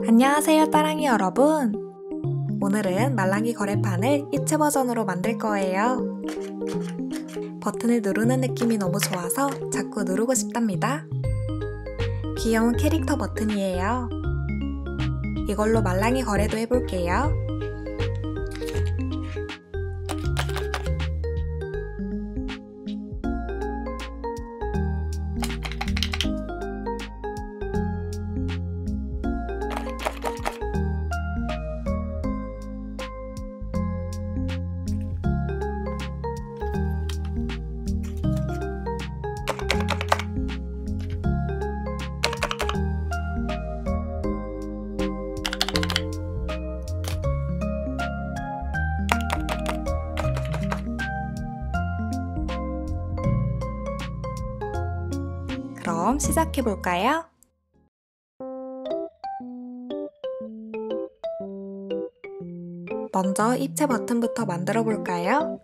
안녕하세요 따랑이 여러분. 오늘은 말랑이 거래판을 입체 버전으로 만들 거예요. 버튼을 누르는 느낌이 너무 좋아서 자꾸 누르고 싶답니다. 귀여운 캐릭터 버튼이에요. 이걸로 말랑이 거래도 해볼게요. 그럼 시작해볼까요? 먼저 입체 버튼부터 만들어 볼까요?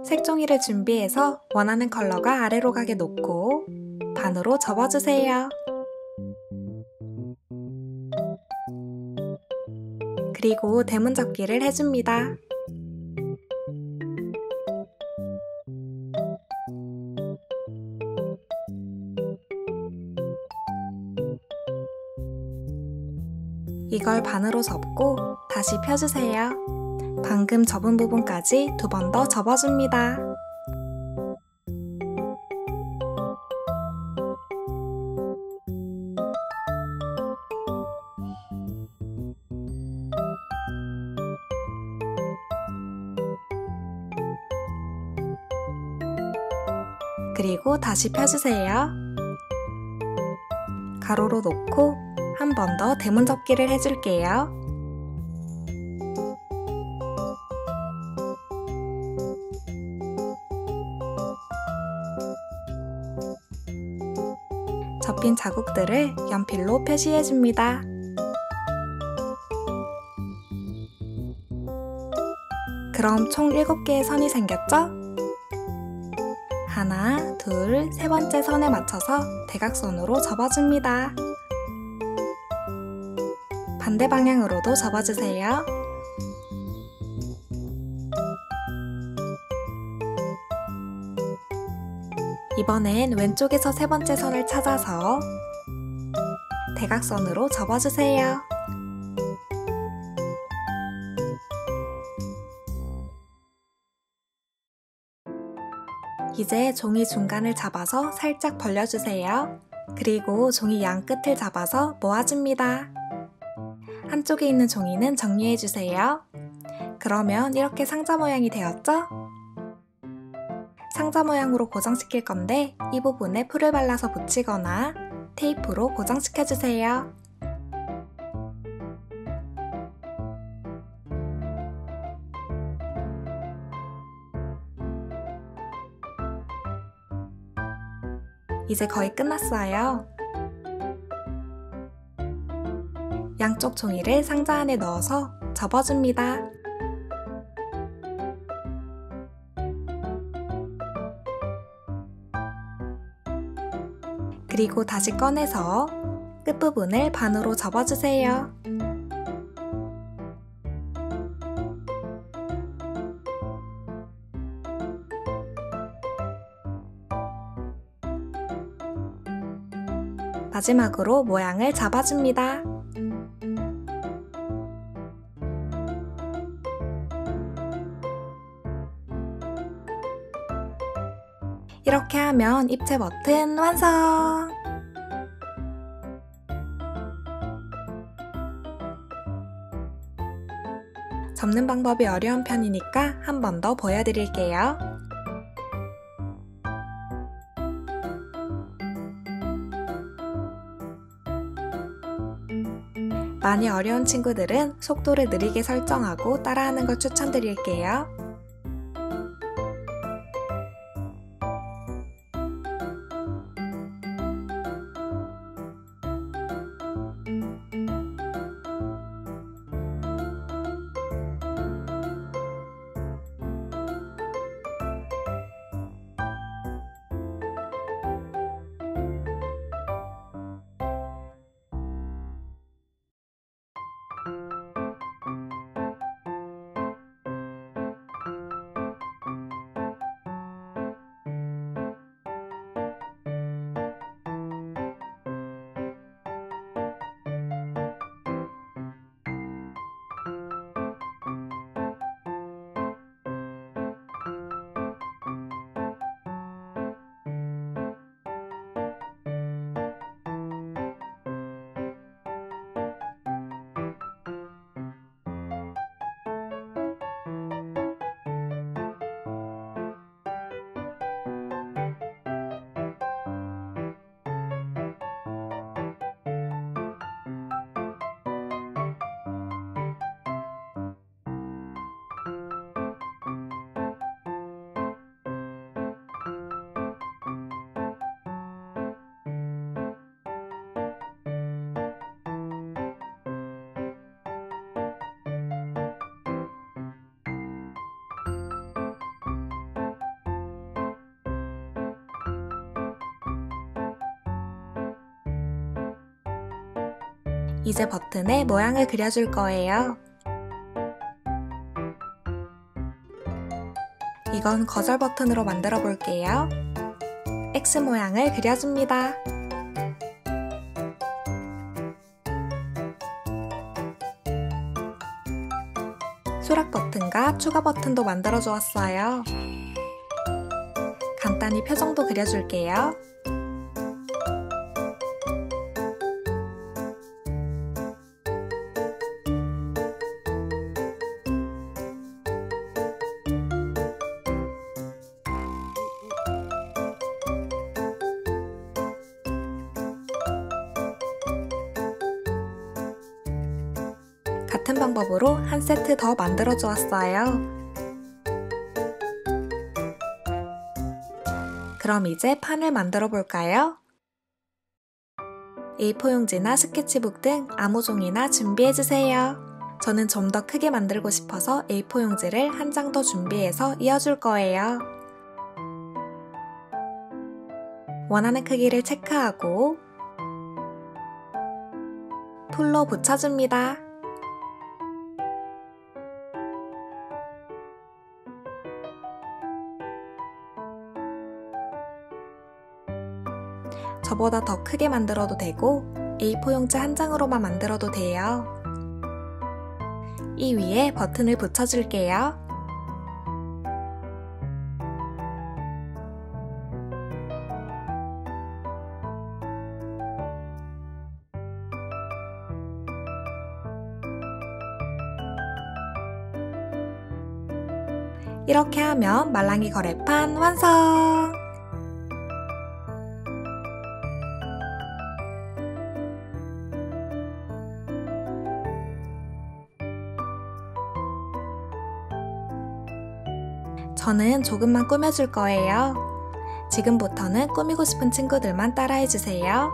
색종이를 준비해서 원하는 컬러가 아래로 가게 놓고 반으로 접어주세요. 그리고 대문 접기를 해줍니다. 이걸 반으로 접고 다시 펴주세요. 방금 접은 부분까지 두 번 더 접어줍니다. 그리고 다시 펴주세요. 가로로 놓고 한 번 더 대문 접기를 해줄게요. 접힌 자국들을 연필로 표시해줍니다. 그럼 총 7개의 선이 생겼죠? 하나, 둘, 세 번째 선에 맞춰서 대각선으로 접어줍니다. 반대 방향으로도 접어주세요. 이번엔 왼쪽에서 세 번째 선을 찾아서 대각선으로 접어주세요. 이제 종이 중간을 잡아서 살짝 벌려주세요. 그리고 종이 양 끝을 잡아서 모아줍니다. 한쪽에 있는 종이는 정리해주세요. 그러면 이렇게 상자 모양이 되었죠? 상자 모양으로 고정시킬 건데 이 부분에 풀을 발라서 붙이거나 테이프로 고정시켜주세요. 이제 거의 끝났어요. 양쪽 종이를 상자 안에 넣어서 접어줍니다. 그리고 다시 꺼내서 끝부분을 반으로 접어주세요. 마지막으로 모양을 잡아줍니다. 이렇게 하면 입체 버튼 완성! 접는 방법이 어려운 편이니까 한 번 더 보여드릴게요. 많이 어려운 친구들은 속도를 느리게 설정하고 따라하는 걸 추천드릴게요. 이제 버튼에 모양을 그려줄 거예요. 이건 거절 버튼으로 만들어 볼게요. X 모양을 그려줍니다. 수락 버튼과 추가 버튼도 만들어 주었어요. 간단히 표정도 그려줄게요. 같은 방법으로 한 세트 더 만들어 주었어요. 그럼 이제 판을 만들어 볼까요? A4 용지나 스케치북 등 아무 종이나 준비해 주세요. 저는 좀 더 크게 만들고 싶어서 A4 용지를 한 장 더 준비해서 이어줄 거예요. 원하는 크기를 체크하고 폴로 붙여줍니다. 저보다 더 크게 만들어도 되고 A4 용지 한 장으로만 만들어도 돼요. 이 위에 버튼을 붙여줄게요. 이렇게 하면 말랑이 거래판 완성! 저는 조금만 꾸며줄 거예요. 지금부터는 꾸미고 싶은 친구들만 따라해주세요.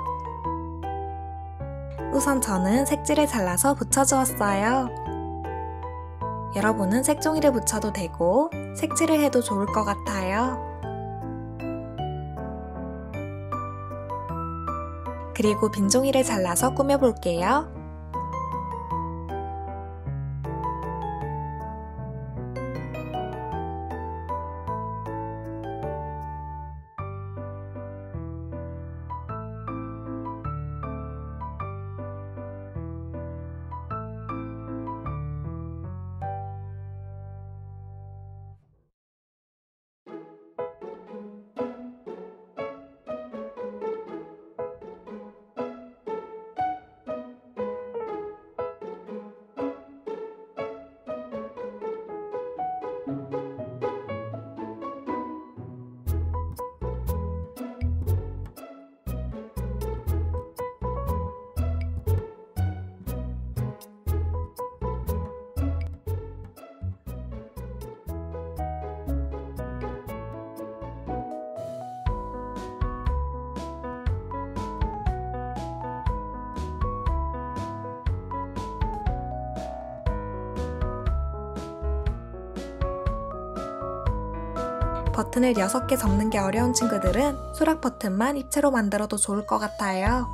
우선 저는 색지를 잘라서 붙여주었어요. 여러분은 색종이를 붙여도 되고 색칠을 해도 좋을 것 같아요. 그리고 빈 종이를 잘라서 꾸며볼게요. 버튼을 6개 접는 게 어려운 친구들은 수락 버튼만 입체로 만들어도 좋을 것 같아요.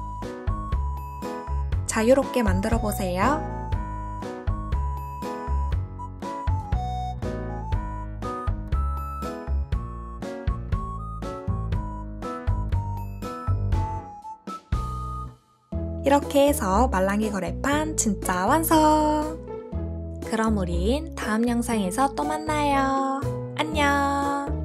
자유롭게 만들어 보세요. 이렇게 해서 말랑이 거래판 진짜 완성! 그럼 우린 다음 영상에서 또 만나요. 안녕!